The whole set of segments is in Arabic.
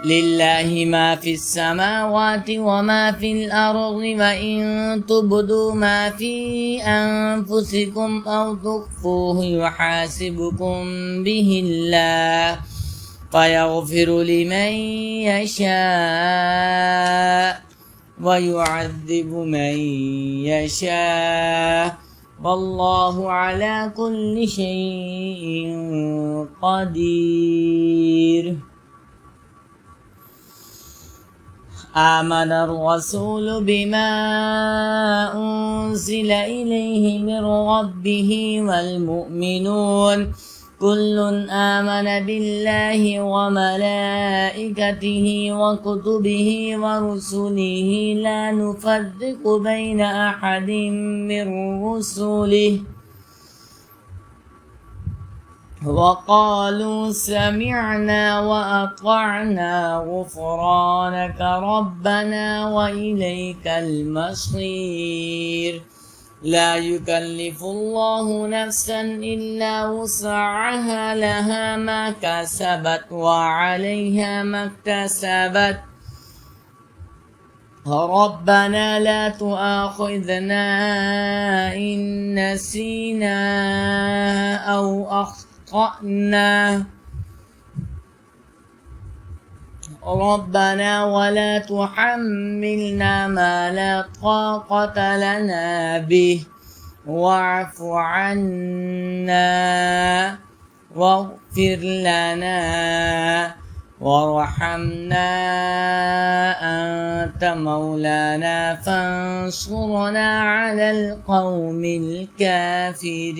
لله ما في السماوات وما في الأرض وإن تبدوا ما في أنفسكم أو تخفوه يحاسبكم به الله فيغفر لمن يشاء ويعذب من يشاء والله على كل شيء قدير. آمن الرسول بما أنزل إليه من ربه والمؤمنون كل آمن بالله وملائكته وكتبه ورسله لا نفرق بين أحد من رسله وقالوا سمعنا وأطعنا غفرانك ربنا وإليك المصير. لا يكلف الله نفسا إلا وسعها لها ما كسبت وعليها ما اكتسبت ربنا لا تؤاخذنا إن نسينا أو أخطأنا ربنا ولا تحملنا ما لا طاقة لنا به واعف عنا واغفر لنا وارحمنا أنت مولانا فانصرنا على القوم الكافرين.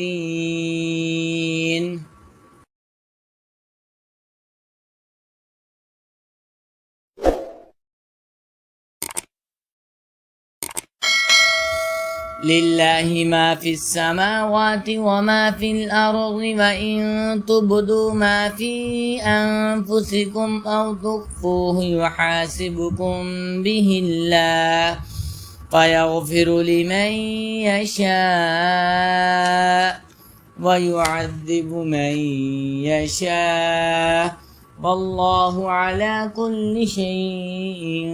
لله ما في السماوات وما في الأرض وإن تبدوا ما في أنفسكم أو تخفوه يحاسبكم به الله فيغفر لمن يشاء ويعذب من يشاء والله على كل شيء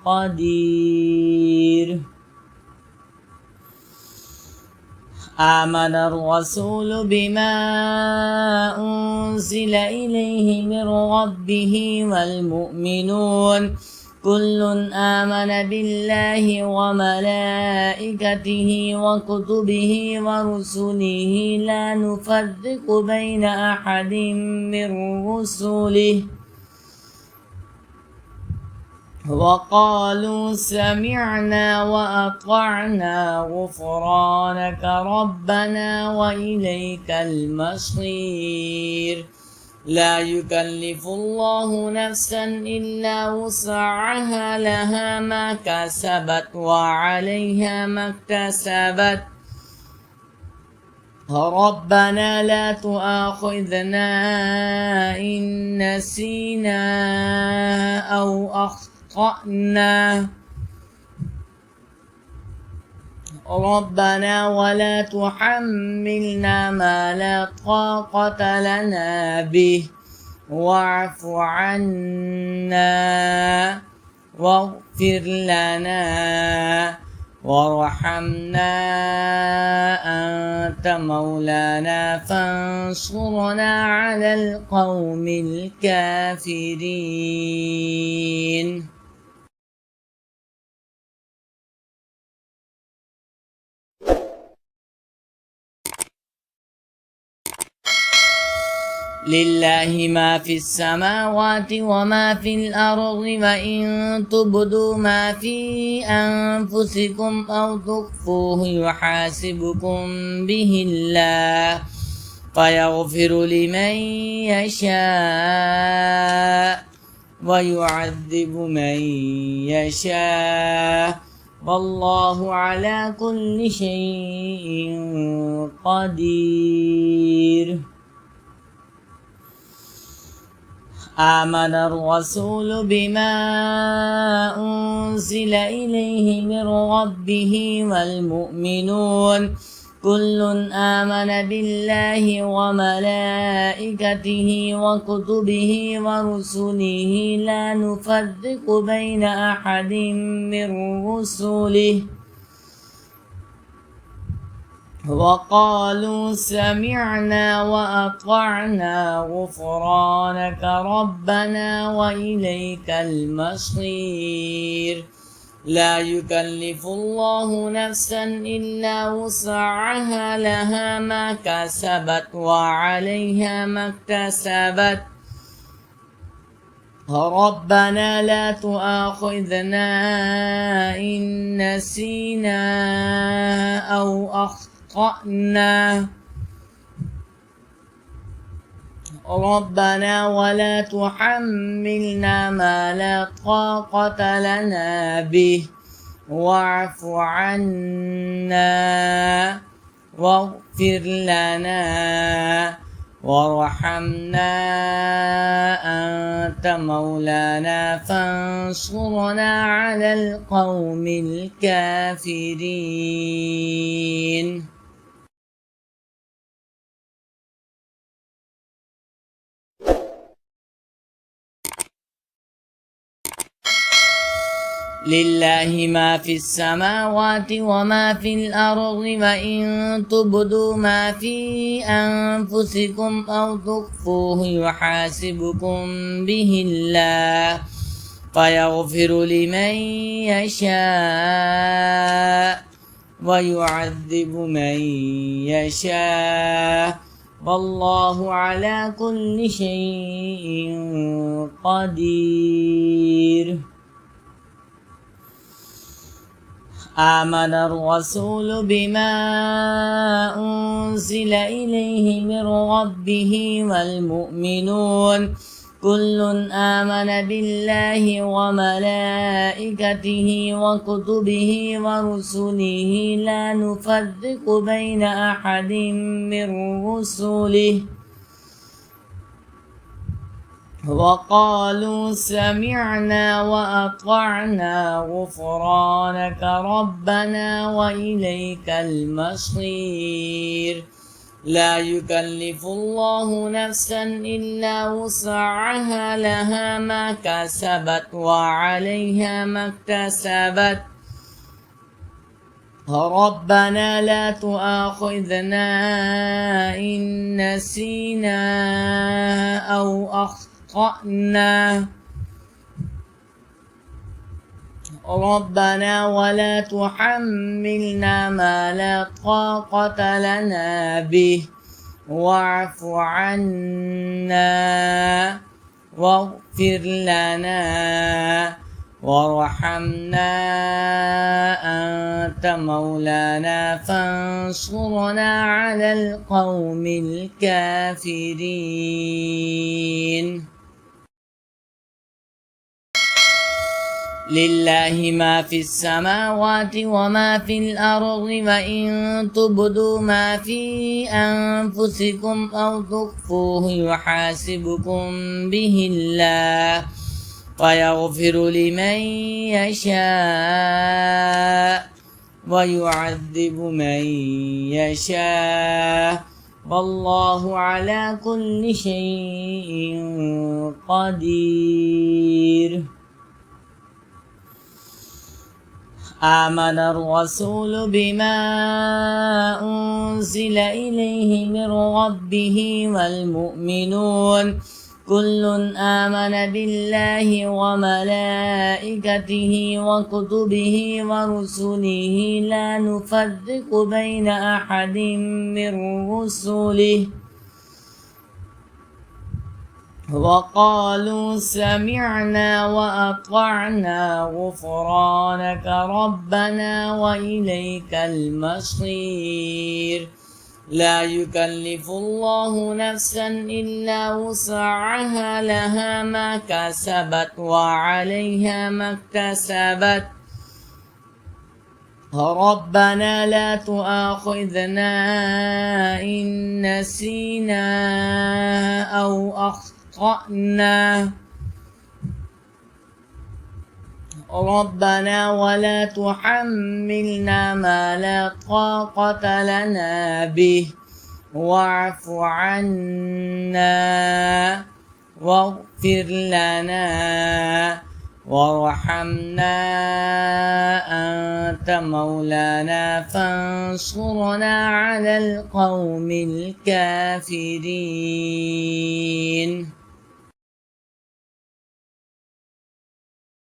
قدير. آمن الرسول بما أنزل إليه من ربه والمؤمنون كل آمن بالله وملائكته وكتبه ورسله لا نفرق بين أحد من رسله وقالوا سمعنا وأطعنا غفرانك ربنا وإليك المصير. لا يكلف الله نفسا إلا وسعها لها ما كسبت وعليها ما اكتسبت ربنا لا تؤاخذنا إن نسينا أو أخطأنا ربنا ولا تحملنا ما لا طاقة لنا به واعف عنا واغفر لنا وارحمنا أنت مولانا فانصرنا على القوم الكافرين. لله ما في السماوات وما في الأرض وإن تبدوا ما في أنفسكم أو تخفوه يحاسبكم به الله فيغفر لمن يشاء ويعذب من يشاء والله على كل شيء قدير. آمن الرسول بما أنزل إليه من ربه والمؤمنون كل آمن بالله وملائكته وكتبه ورسله لا نفرق بين أحد من رسله وقالوا سمعنا وأطعنا غفرانك ربنا وإليك المصير لا يكلف الله نفسا إلا وسعها لها ما كسبت وعليها ما اكتسبت ربنا لا تؤاخذنا إن نسينا أو أخطأنا ربنا ولا تحملنا ما لا طاقة لنا به واعف عنا واغفر لنا وارحمنا أنت مولانا فانصرنا على القوم الكافرين لله ما في السماوات وما في الأرض وإن تبدوا ما في أنفسكم أو تخفوه يحاسبكم به الله فيغفر لمن يشاء ويعذب من يشاء والله على كل شيء قدير آمن الرسول بما أنزل إليه من ربه والمؤمنون كل آمن بالله وملائكته وكتبه ورسله لا نفرق بين أحد من رسله وقالوا سمعنا وأطعنا غفرانك ربنا وإليك المصير لا يكلف الله نفسا إلا وسعها لها ما كسبت وعليها ما اكتسبت ربنا لا تؤاخذنا إن نسينا أو أخطأنا ربنا ولا تحملنا ما لا طاقة لنا به واعف عنا واغفر لنا وارحمنا أنت مولانا فانصرنا على القوم الكافرين لله ما في السماوات وما في الأرض وإن تبدوا ما في أنفسكم أو تخفوه يحاسبكم به الله فيغفر لمن يشاء ويعذب من يشاء والله على كل شيء قدير آمن الرسول بما أنزل إليه من ربه والمؤمنون كل آمن بالله وملائكته وكتبه ورسله لا نفرق بين أحد من رسله وقالوا سمعنا وأطعنا غفرانك ربنا وإليك المصير لا يكلف الله نفسا إلا وسعها لها ما كسبت وعليها ما اكتسبت ربنا لا تؤاخذنا إن نسينا أو أخطأنا ربنا ولا تحملنا ما لا طاقة لنا به واعف عنا واغفر لنا وارحمنا أنت مولانا فانصرنا على القوم الكافرين.